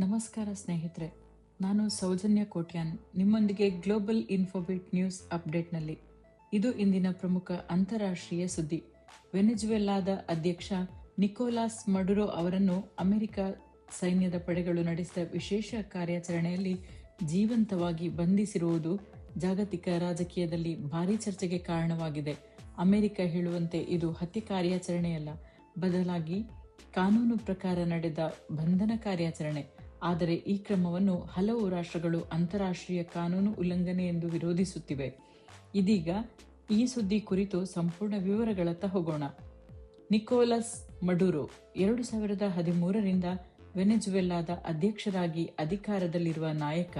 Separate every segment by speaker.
Speaker 1: ನಮಸ್ಕಾರ ಸ್ನೇಹಿತರೆ, ನಾನು ಸೌಜನ್ಯ ಕೋಟ್ಯಾನ್ ನಿಮ್ಮೊಂದಿಗೆ ಗ್ಲೋಬಲ್ ಇನ್ಫೋಬಿಟ್ ನ್ಯೂಸ್ ಅಪ್ಡೇಟ್ನಲ್ಲಿ. ಇದು ಇಂದಿನ ಪ್ರಮುಖ ಅಂತಾರಾಷ್ಟ್ರೀಯ ಸುದ್ದಿ. ವೆನೆಜುವೆಲಾದ ಅಧ್ಯಕ್ಷ ನಿಕೋಲಾಸ್ ಮಡುರೋ ಅವರನ್ನು ಅಮೆರಿಕ ಸೈನ್ಯದ ಪಡೆಗಳು ನಡೆಸಿದ ವಿಶೇಷ ಕಾರ್ಯಾಚರಣೆಯಲ್ಲಿ ಜೀವಂತವಾಗಿ ಬಂಧಿಸಿರುವುದು ಜಾಗತಿಕ ರಾಜಕೀಯದಲ್ಲಿ ಭಾರೀ ಚರ್ಚೆಗೆ ಕಾರಣವಾಗಿದೆ. ಅಮೆರಿಕ ಹೇಳುವಂತೆ ಇದು ಹತ್ಯೆ ಕಾರ್ಯಾಚರಣೆಯಲ್ಲ, ಬದಲಾಗಿ ಕಾನೂನು ಪ್ರಕಾರ ನಡೆದ ಬಂಧನ ಕಾರ್ಯಾಚರಣೆ. ಆದರೆ ಈ ಕ್ರಮವನ್ನು ಹಲವು ರಾಷ್ಟ್ರಗಳು ಅಂತಾರಾಷ್ಟ್ರೀಯ ಕಾನೂನು ಉಲ್ಲಂಘನೆ ಎಂದು ವಿರೋಧಿಸುತ್ತಿವೆ. ಇದೀಗ ಈ ಸುದ್ದಿ ಕುರಿತು ಸಂಪೂರ್ಣ ವಿವರಗಳತ್ತ ಹೋಗೋಣ. ನಿಕೋಲಸ್ ಮಡುರೋ 2013ರಿಂದ ವೆನೆಜುವೆಲಾದ ಅಧ್ಯಕ್ಷರಾಗಿ ಅಧಿಕಾರದಲ್ಲಿರುವ ನಾಯಕ.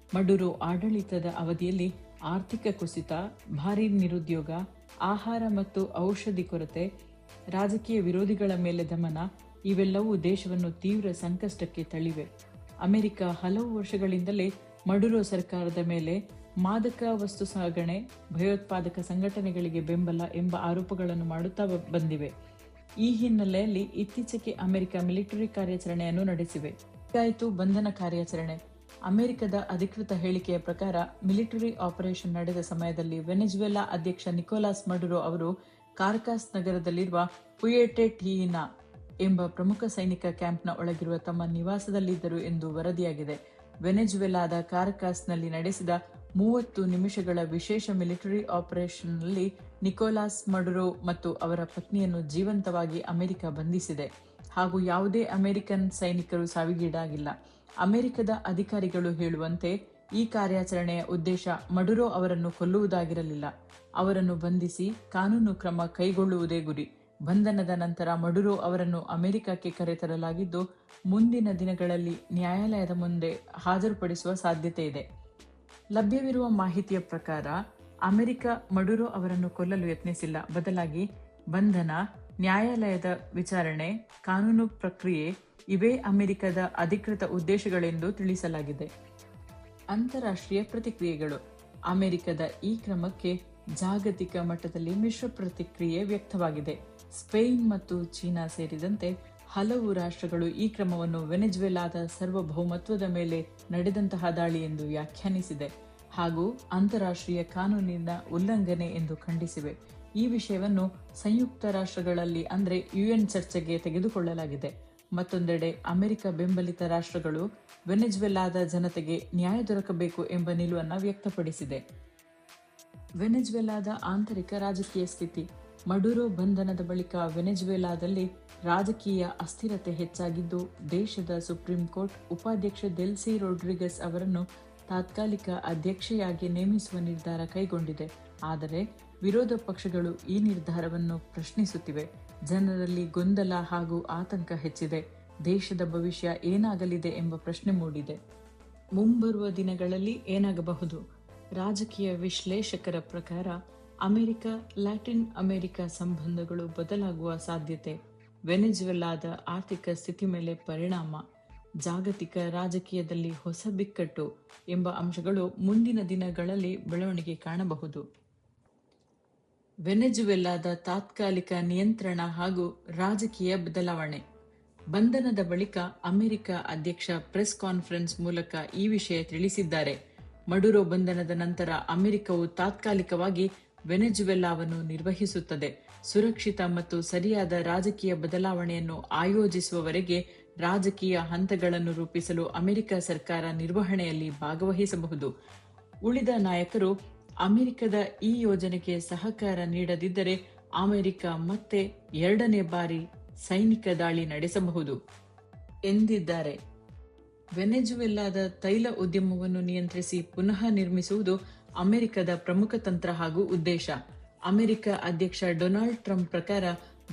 Speaker 1: ಮಡುರೋ ಆಡಳಿತದ ಅವಧಿಯಲ್ಲಿ ಆರ್ಥಿಕ ಕುಸಿತ, ಭಾರೀ ನಿರುದ್ಯೋಗ, ಆಹಾರ ಮತ್ತು ಔಷಧಿ ಕೊರತೆ, ರಾಜಕೀಯ ವಿರೋಧಿಗಳ ಮೇಲೆ ದಮನ ಇವೆಲ್ಲವೂ ದೇಶವನ್ನು ತೀವ್ರ ಸಂಕಷ್ಟಕ್ಕೆ ತಳ್ಳಿವೆ. ಅಮೆರಿಕ ಹಲವು ವರ್ಷಗಳಿಂದಲೇ ಮಡುರೋ ಸರ್ಕಾರದ ಮೇಲೆ ಮಾದಕ ವಸ್ತು ಸಾಗಣೆ, ಭಯೋತ್ಪಾದಕ ಸಂಘಟನೆಗಳಿಗೆ ಬೆಂಬಲ ಎಂಬ ಆರೋಪಗಳನ್ನು ಮಾಡುತ್ತಾ ಬಂದಿವೆ. ಈ ಹಿನ್ನೆಲೆಯಲ್ಲಿ ಇತ್ತೀಚೆಗೆ ಅಮೆರಿಕ ಮಿಲಿಟರಿ ಕಾರ್ಯಾಚರಣೆಯನ್ನು ನಡೆಸಿವೆ. ಹೀಗಾಯಿತು ಬಂಧನ ಕಾರ್ಯಾಚರಣೆ. ಅಮೆರಿಕದ ಅಧಿಕೃತ ಹೇಳಿಕೆಯ ಪ್ರಕಾರ ಮಿಲಿಟರಿ ಆಪರೇಷನ್ ನಡೆದ ಸಮಯದಲ್ಲಿ ವೆನೆಜುವೆಲಾ ಅಧ್ಯಕ್ಷ ನಿಕೋಲಾಸ್ ಮಡುರೋ ಅವರು ಕಾರಕಾಸ್ ನಗರದಲ್ಲಿರುವ ಪುಯೆಟೆಟೀನಾ ಎಂಬ ಪ್ರಮುಖ ಸೈನಿಕ ಕ್ಯಾಂಪ್ನ ಒಳಗಿರುವ ತಮ್ಮ ನಿವಾಸದಲ್ಲಿದ್ದರು ಎಂದು ವರದಿಯಾಗಿದೆ. ವೆನೆಜುವೆಲಾದ ಕಾರಕಾಸ್ನಲ್ಲಿ ನಡೆಸಿದ 30 ನಿಮಿಷಗಳ ವಿಶೇಷ ಮಿಲಿಟರಿ ಆಪರೇಷನ್ನಲ್ಲಿ ನಿಕೋಲಾಸ್ ಮಡುರೋ ಮತ್ತು ಅವರ ಪತ್ನಿಯನ್ನು ಜೀವಂತವಾಗಿ ಅಮೆರಿಕ ಬಂಧಿಸಿದೆ ಹಾಗೂ ಯಾವುದೇ ಅಮೆರಿಕನ್ ಸೈನಿಕರು ಸಾವಿಗೀಡಾಗಿಲ್ಲ. ಅಮೆರಿಕದ ಅಧಿಕಾರಿಗಳು ಹೇಳುವಂತೆ ಈ ಕಾರ್ಯಾಚರಣೆಯ ಉದ್ದೇಶ ಮಡುರೋ ಅವರನ್ನು ಕೊಲ್ಲುವುದಾಗಿರಲಿಲ್ಲ, ಅವರನ್ನು ಬಂಧಿಸಿ ಕಾನೂನು ಕ್ರಮ ಕೈಗೊಳ್ಳುವುದೇ ಗುರಿ. ಬಂಧನದ ನಂತರ ಮಡುರೋ ಅವರನ್ನು ಅಮೆರಿಕಕ್ಕೆ ಕರೆತರಲಾಗಿದ್ದು ಮುಂದಿನ ದಿನಗಳಲ್ಲಿ ನ್ಯಾಯಾಲಯದ ಮುಂದೆ ಹಾಜರುಪಡಿಸುವ ಸಾಧ್ಯತೆ ಇದೆ. ಲಭ್ಯವಿರುವ ಮಾಹಿತಿಯ ಪ್ರಕಾರ ಅಮೆರಿಕ ಮಡುರೋ ಅವರನ್ನು ಕೊಲ್ಲಲು ಯತ್ನಿಸಿಲ್ಲ, ಬದಲಾಗಿ ಬಂಧನ, ನ್ಯಾಯಾಲಯದ ವಿಚಾರಣೆ, ಕಾನೂನು ಪ್ರಕ್ರಿಯೆ ಇವೇ ಅಮೆರಿಕದ ಅಧಿಕೃತ ಉದ್ದೇಶಗಳೆಂದು ತಿಳಿಸಲಾಗಿದೆ. ಅಂತಾರಾಷ್ಟ್ರೀಯ ಪ್ರತಿಕ್ರಿಯೆಗಳು. ಅಮೆರಿಕದ ಈ ಕ್ರಮಕ್ಕೆ ಜಾಗತಿಕ ಮಟ್ಟದಲ್ಲಿ ಮಿಶ್ರ ಪ್ರತಿಕ್ರಿಯೆ ವ್ಯಕ್ತವಾಗಿದೆ. ಸ್ಪೇನ್ ಮತ್ತು ಚೀನಾ ಸೇರಿದಂತೆ ಹಲವು ರಾಷ್ಟ್ರಗಳು ಈ ಕ್ರಮವನ್ನು ವೆನೆಜುವೆಲಾದ ಸಾರ್ವಭೌಮತ್ವದ ಮೇಲೆ ನಡೆದಂತಹ ದಾಳಿ ಎಂದು ವ್ಯಾಖ್ಯಾನಿಸಿದೆ ಹಾಗೂ ಅಂತಾರಾಷ್ಟ್ರೀಯ ಕಾನೂನಿನ ಉಲ್ಲಂಘನೆ ಎಂದು ಖಂಡಿಸಿವೆ. ಈ ವಿಷಯವನ್ನು ಸಂಯುಕ್ತ ರಾಷ್ಟ್ರಗಳಲ್ಲಿ ಅಂದರೆ ಯುಎನ್ ಚರ್ಚೆಗೆ ತೆಗೆದುಕೊಳ್ಳಲಾಗಿದೆ. ಮತ್ತೊಂದೆಡೆ ಅಮೆರಿಕ ಬೆಂಬಲಿತ ರಾಷ್ಟ್ರಗಳು ವೆನೆಜುವೆಲಾದ ಜನತೆಗೆ ನ್ಯಾಯ ದೊರಕಬೇಕು ಎಂಬ ನಿಲುವನ್ನು ವ್ಯಕ್ತಪಡಿಸಿದೆ. ವೆನೆಜುವೆಲಾದ ಆಂತರಿಕ ರಾಜಕೀಯ ಸ್ಥಿತಿ. ಮಡುರೋ ಬಂಧನದ ಬಳಿಕ ವೆನೆಜುವೆಲಾದಲ್ಲಿ ರಾಜಕೀಯ ಅಸ್ಥಿರತೆ ಹೆಚ್ಚಾಗಿದ್ದು, ದೇಶದ ಸುಪ್ರೀಂ ಕೋರ್ಟ್ ಉಪಾಧ್ಯಕ್ಷ ಡೆಲ್ಸಿ ರೊಡ್ರಿಗಸ್ ಅವರನ್ನು ತಾತ್ಕಾಲಿಕ ಅಧ್ಯಕ್ಷೆಯಾಗಿ ನೇಮಿಸುವ ನಿರ್ಧಾರ ಕೈಗೊಂಡಿದೆ. ಆದರೆ ವಿರೋಧ ಪಕ್ಷಗಳು ಈ ನಿರ್ಧಾರವನ್ನು ಪ್ರಶ್ನಿಸುತ್ತಿವೆ. ಜನರಲ್ಲಿ ಗೊಂದಲ ಹಾಗೂ ಆತಂಕ ಹೆಚ್ಚಿದೆ. ದೇಶದ ಭವಿಷ್ಯ ಏನಾಗಲಿದೆ ಎಂಬ ಪ್ರಶ್ನೆ ಮೂಡಿದೆ. ಮುಂಬರುವ ದಿನಗಳಲ್ಲಿ ಏನಾಗಬಹುದು? ರಾಜಕೀಯ ವಿಶ್ಲೇಷಕರ ಪ್ರಕಾರ ಅಮೆರಿಕ ಲ್ಯಾಟಿನ್ ಅಮೆರಿಕ ಸಂಬಂಧಗಳು ಬದಲಾಗುವ ಸಾಧ್ಯತೆ, ವೆನೆಜುವೆಲಾದ ಆರ್ಥಿಕ ಸ್ಥಿತಿ ಮೇಲೆ ಪರಿಣಾಮ, ಜಾಗತಿಕ ರಾಜಕೀಯದಲ್ಲಿ ಹೊಸ ಬಿಕ್ಕಟ್ಟು ಎಂಬ ಅಂಶಗಳು ಮುಂದಿನ ದಿನಗಳಲ್ಲಿ ಬೆಳವಣಿಗೆ ಕಾಣಬಹುದು. ವೆನೆಜುವೆಲಾದ ತಾತ್ಕಾಲಿಕ ನಿಯಂತ್ರಣ ಹಾಗೂ ರಾಜಕೀಯ ಬದಲಾವಣೆ. ಬಂಧನದ ಬಳಿಕ ಅಮೆರಿಕ ಅಧ್ಯಕ್ಷ ಪ್ರೆಸ್ ಕಾನ್ಫರೆನ್ಸ್ ಮೂಲಕ ಈ ವಿಷಯ ತಿಳಿಸಿದ್ದಾರೆ. ಮಡುರೋ ಬಂಧನದ ನಂತರ ಅಮೆರಿಕವು ತಾತ್ಕಾಲಿಕವಾಗಿ ವೆನೆಜುವೆಲಾವನ್ನು ನಿರ್ವಹಿಸುತ್ತದೆ. ಸುರಕ್ಷಿತ ಮತ್ತು ಸರಿಯಾದ ರಾಜಕೀಯ ಬದಲಾವಣೆಯನ್ನು ಆಯೋಜಿಸುವವರೆಗೆ ರಾಜಕೀಯ ಹಂತಗಳನ್ನು ರೂಪಿಸಲು ಅಮೆರಿಕ ಸರ್ಕಾರ ನಿರ್ವಹಣೆಯಲ್ಲಿ ಭಾಗವಹಿಸಬಹುದು. ಉಳಿದ ನಾಯಕರು ಅಮೆರಿಕದ ಈ ಯೋಜನೆಗೆ ಸಹಕಾರ ನೀಡದಿದ್ದರೆ ಅಮೆರಿಕ ಮತ್ತೆ 2ನೇ ಬಾರಿ ಸೈನಿಕ ದಾಳಿ ನಡೆಸಬಹುದು ಎಂದಿದ್ದಾರೆ. ವೆನೆಜುವೆಲಾದ ತೈಲ ಉದ್ಯಮವನ್ನು ನಿಯಂತ್ರಿಸಿ ಪುನಃ ನಿರ್ಮಿಸುವುದು ಅಮೆರಿಕದ ಪ್ರಮುಖ ತಂತ್ರ ಹಾಗೂ ಉದ್ದೇಶ. ಅಮೆರಿಕ ಅಧ್ಯಕ್ಷ ಡೊನಾಲ್ಡ್ ಟ್ರಂಪ್ ಪ್ರಕಾರ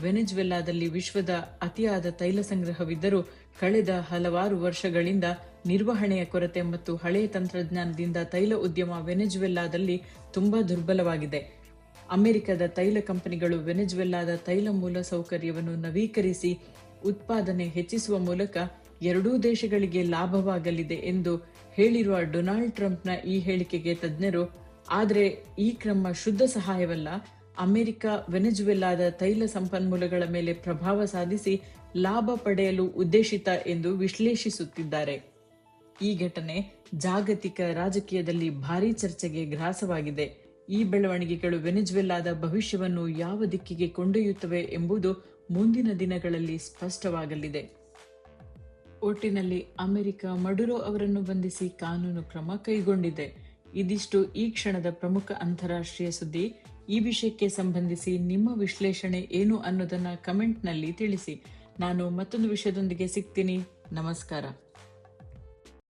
Speaker 1: ವೆನೆಜುವೆಲಾದಲ್ಲಿ ವಿಶ್ವದ ಅತಿಯಾದ ತೈಲ ಸಂಗ್ರಹವಿದ್ದರೂ ಕಳೆದ ಹಲವಾರು ವರ್ಷಗಳಿಂದ ನಿರ್ವಹಣೆಯ ಕೊರತೆ ಮತ್ತು ಹಳೆಯ ತಂತ್ರಜ್ಞಾನದಿಂದ ತೈಲ ಉದ್ಯಮ ವೆನೆಜುವೆಲಾದಲ್ಲಿ ತುಂಬಾ ದುರ್ಬಲವಾಗಿದೆ. ಅಮೆರಿಕದ ತೈಲ ಕಂಪನಿಗಳು ವೆನೆಜುವೆಲಾದ ತೈಲ ಮೂಲ ಸೌಕರ್ಯವನ್ನು ನವೀಕರಿಸಿ ಉತ್ಪಾದನೆ ಹೆಚ್ಚಿಸುವ ಮೂಲಕ ಎರಡೂ ದೇಶಗಳಿಗೆ ಲಾಭವಾಗಲಿದೆ ಎಂದು ಹೇಳಿರುವ ಡೊನಾಲ್ಡ್ ಟ್ರಂಪ್ನ ಈ ಹೇಳಿಕೆಗೆ ತಜ್ಞರು, ಆದರೆ ಈ ಕ್ರಮ ಶುದ್ಧ ಸಹಾಯವಲ್ಲ, ಅಮೆರಿಕ ವೆನೆಜುವೆಲಾದ ತೈಲ ಸಂಪನ್ಮೂಲಗಳ ಮೇಲೆ ಪ್ರಭಾವ ಸಾಧಿಸಿ ಲಾಭ ಪಡೆಯಲು ಉದ್ದೇಶಿತ ಎಂದು ವಿಶ್ಲೇಷಿಸುತ್ತಿದ್ದಾರೆ. ಈ ಘಟನೆ ಜಾಗತಿಕ ರಾಜಕೀಯದಲ್ಲಿ ಭಾರೀ ಚರ್ಚೆಗೆ ಗ್ರಾಸವಾಗಿದೆ. ಈ ಬೆಳವಣಿಗೆಗಳು ವೆನೆಜುವೆಲಾದ ಭವಿಷ್ಯವನ್ನು ಯಾವ ದಿಕ್ಕಿಗೆ ಕೊಂಡೊಯ್ಯುತ್ತವೆ ಎಂಬುದು ಮುಂದಿನ ದಿನಗಳಲ್ಲಿ ಸ್ಪಷ್ಟವಾಗಲಿದೆ. ಒಟ್ಟಿನಲ್ಲಿ ಅಮೆರಿಕ ಮಡುರೋ ಅವರನ್ನು ಬಂಧಿಸಿ ಕಾನೂನು ಕ್ರಮ ಕೈಗೊಂಡಿದೆ. ಇದಿಷ್ಟು ಈ ಕ್ಷಣದ ಪ್ರಮುಖ ಅಂತಾರಾಷ್ಟ್ರೀಯ ಸುದ್ದಿ. ಈ ವಿಷಯಕ್ಕೆ ಸಂಬಂಧಿಸಿ ನಿಮ್ಮ ವಿಶ್ಲೇಷಣೆ ಏನು ಅನ್ನೋದನ್ನ ಕಮೆಂಟ್ನಲ್ಲಿ ತಿಳಿಸಿ. ನಾನು ಮತ್ತೊಂದು ವಿಷಯದೊಂದಿಗೆ ಸಿಗ್ತೀನಿ. ನಮಸ್ಕಾರ.